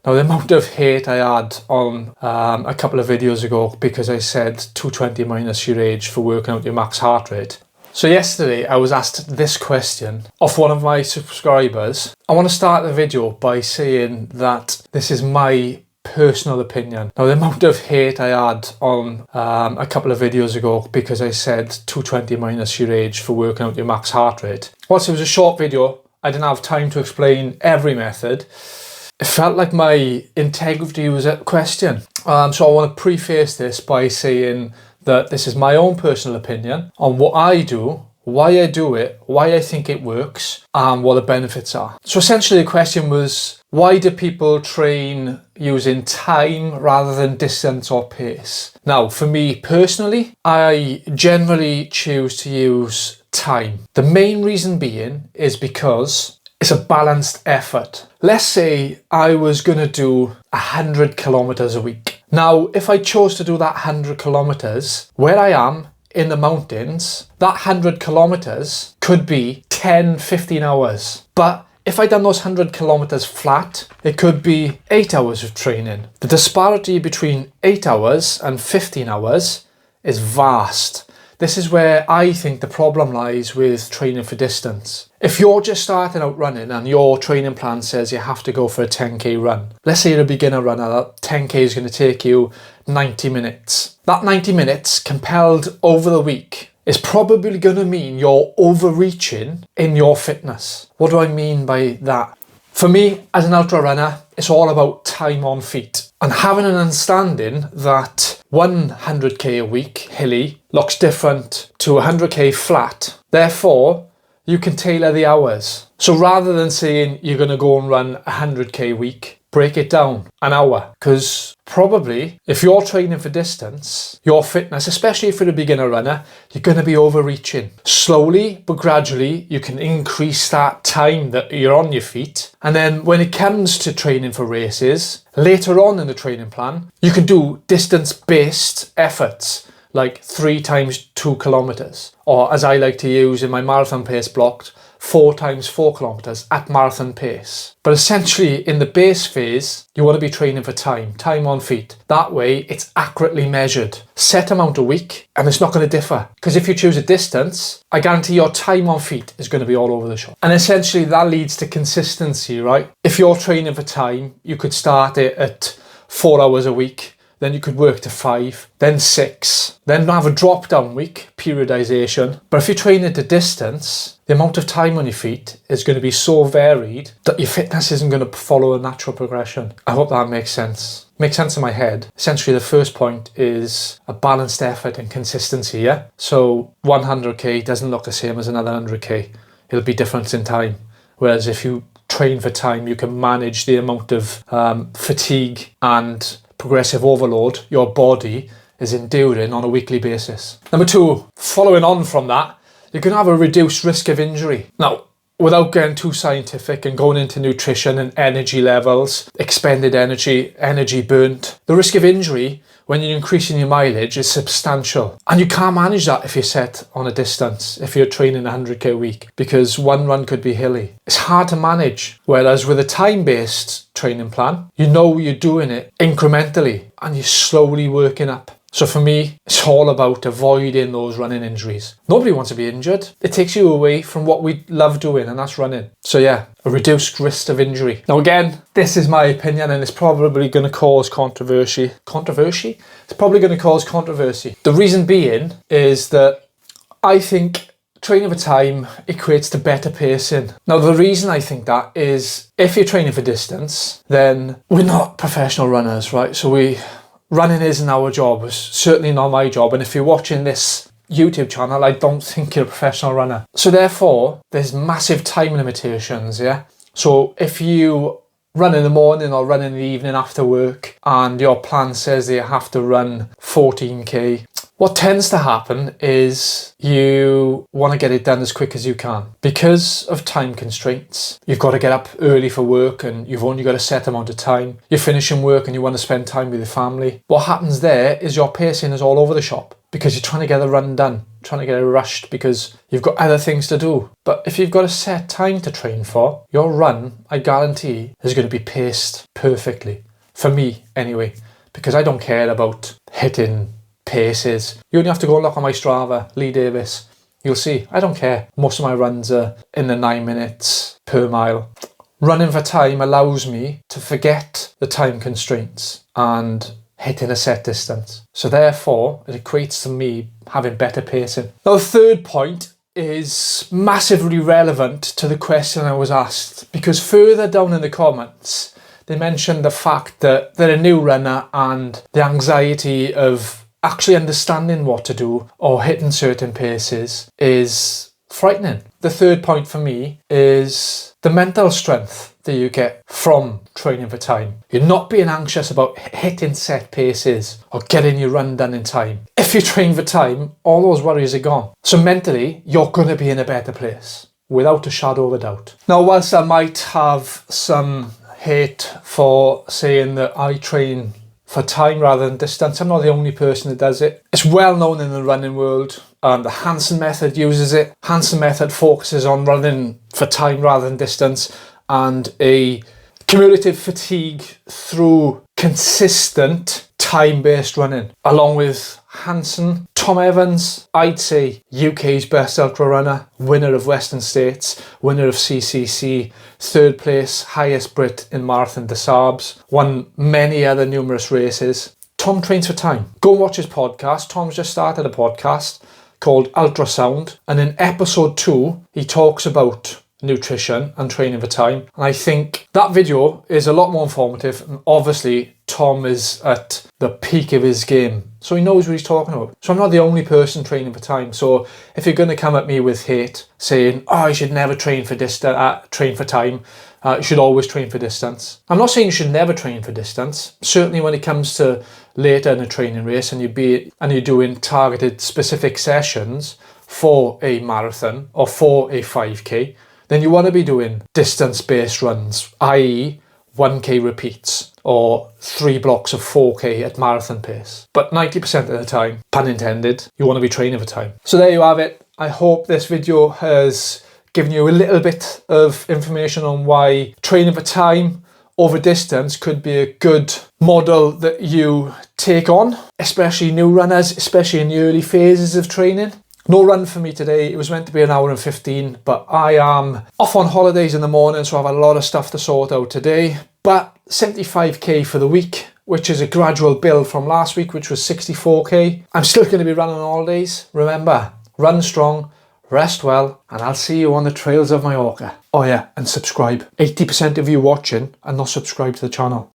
Now, the amount of hate I had on a couple of videos ago because I said 220 minus your age for working out your max heart rate. So yesterday I was asked this question of one of my subscribers. I want to start the video by saying that this is my personal opinion. Now, the amount of hate I had on a couple of videos ago because I said 220 minus your age for working out your max heart rate. Whilst it was a short video, I didn't have time to explain every method. It felt like my integrity was at question. So I want to preface this by saying that this is my own personal opinion on what I do, why I do it, why I think it works, and what the benefits are. So essentially the question was, why do people train using time rather than distance or pace? Now, for me personally, I generally choose to use time. The main reason being is because it's a balanced effort. Let's say I was going to do 100 kilometers a week. Now, if I chose to do that 100 kilometers, where I am in the mountains, that 100 kilometers could be 10, 15 hours. But if I done those 100 kilometers flat, it could be 8 hours of training. The disparity between 8 hours and 15 hours is vast. This is where I think the problem lies with training for distance. If you're just starting out running and your training plan says you have to go for a 10k run, let's say you're a beginner runner, that 10k is going to take you 90 minutes. That 90 minutes compelled over the week is probably going to mean you're overreaching in your fitness. What do I mean by that? For me, as an ultra runner, it's all about time on feet and having an understanding that 100k a week hilly looks different to 100k flat. Therefore, you can tailor the hours. So rather than saying you're going to go and run 100k a week, break it down an hour. Because probably if you're training for distance, your fitness, especially if you're a beginner runner, you're going to be overreaching. Slowly but gradually, you can increase that time that you're on your feet. And then when it comes to training for races, later on in the training plan, you can do distance-based efforts like 3 times 2 kilometers. Or as I like to use in my marathon pace block, 4 times 4 kilometers at marathon pace. But essentially in the base phase, you want to be training for time on feet. That way it's accurately measured. Set amount a week and it's not going to differ. Because if you choose a distance, I guarantee your time on feet is going to be all over the shop. And essentially that leads to consistency, right? If you're training for time, you could start it at 4 hours a week. Then you could work to 5, then 6, then have a drop down week, periodization. But if you're training to distance, the amount of time on your feet is going to be so varied that your fitness isn't going to follow a natural progression. I hope that makes sense. Makes sense in my head. Essentially, the first point is a balanced effort and consistency, yeah? So 100k doesn't look the same as another 100k. It'll be different in time. Whereas if you train for time, you can manage the amount of fatigue and progressive overload your body is enduring on a weekly basis. Number 2, following on from that, you're going to have a reduced risk of injury. Now, without getting too scientific and going into nutrition and energy levels, expended energy, energy burnt, the risk of injury when you're increasing your mileage is substantial. And you can't manage that if you're set on a distance, if you're training 100k a week, because one run could be hilly. It's hard to manage. Whereas with a time-based training plan, you know you're doing it incrementally and you're slowly working up. So for me, it's all about avoiding those running injuries. Nobody wants to be injured. It takes you away from what we love doing, and that's running. So yeah, a reduced risk of injury. Now again, this is my opinion and it's probably going to cause controversy. Controversy? It's probably going to cause controversy. The reason being is that I think training for time equates to better pacing. Now the reason I think that is if you're training for distance, then we're not professional runners, right? So running isn't our job. It's certainly not my job. And if you're watching this YouTube channel, I don't think you're a professional runner. So therefore, there's massive time limitations, yeah? So if you run in the morning or run in the evening after work and your plan says that you have to run 14k, what tends to happen is you want to get it done as quick as you can. Because of time constraints, you've got to get up early for work and you've only got a set amount of time. You're finishing work and you want to spend time with your family. What happens there is your pacing is all over the shop because you're trying to get the run done. trying to get it rushed because you've got other things to do. But if you've got a set time to train for, your run, I guarantee, is going to be paced perfectly. For me, anyway, because I don't care about hitting paces. You only have to go and look on my Strava, Lee Davis. You'll see, I don't care. Most of my runs are in the 9 minutes per mile. Running for time allows me to forget the time constraints and hitting a set distance. So therefore, it equates to me having better pacing. Now, the third point is massively relevant to the question I was asked, because further down in the comments, they mentioned the fact that they're a new runner and the anxiety of actually understanding what to do or hitting certain paces is frightening. The third point for me is the mental strength that you get from training for time. You're not being anxious about hitting set paces or getting your run done in time. If you train for time, all those worries are gone. So mentally, you're going to be in a better place, without a shadow of a doubt. Now, whilst I might have some hate for saying that I train for time rather than distance, I'm not the only person that does it. It's well known in the running world. The Hansen method uses it. Hansen method focuses on running for time rather than distance, and a cumulative fatigue through consistent time-based running. Along with Hansen, Tom Evans, I'd say UK's best ultra runner, winner of Western States, winner of CCC, third place, highest Brit in Marathon des Sables, won many other numerous races. Tom trains for time. Go and watch his podcast. Tom's just started a podcast called Ultrasound, and in episode 2 he talks about nutrition and training for time, and I think that video is a lot more informative, and obviously Tom is at the peak of his game, so he knows what he's talking about. So I'm not the only person training for time. So if you're going to come at me with hate saying, oh, you should never train for train for time, you should always train for distance, I'm not saying you should never train for distance. Certainly when it comes to later in a training race and you're doing targeted specific sessions for a marathon or for a 5k, then you want to be doing distance-based runs, i.e. 1k repeats or 3 blocks of 4k at marathon pace. But 90% of the time, pun intended, you want to be training for time. So there you have it. I hope this video has given you a little bit of information on why training for time over distance could be a good model that you take on, especially new runners, especially in the early phases of training. No run for me today. It was meant to be an hour and 15, but I am off on holidays in the morning, so I've a lot of stuff to sort out today. But 75k for the week, which is a gradual build from last week, which was 64k. I'm still going to be running on holidays. Remember, run strong, rest well, and I'll see you on the trails of Mallorca. Oh yeah, and subscribe. 80% of you watching are not subscribed to the channel.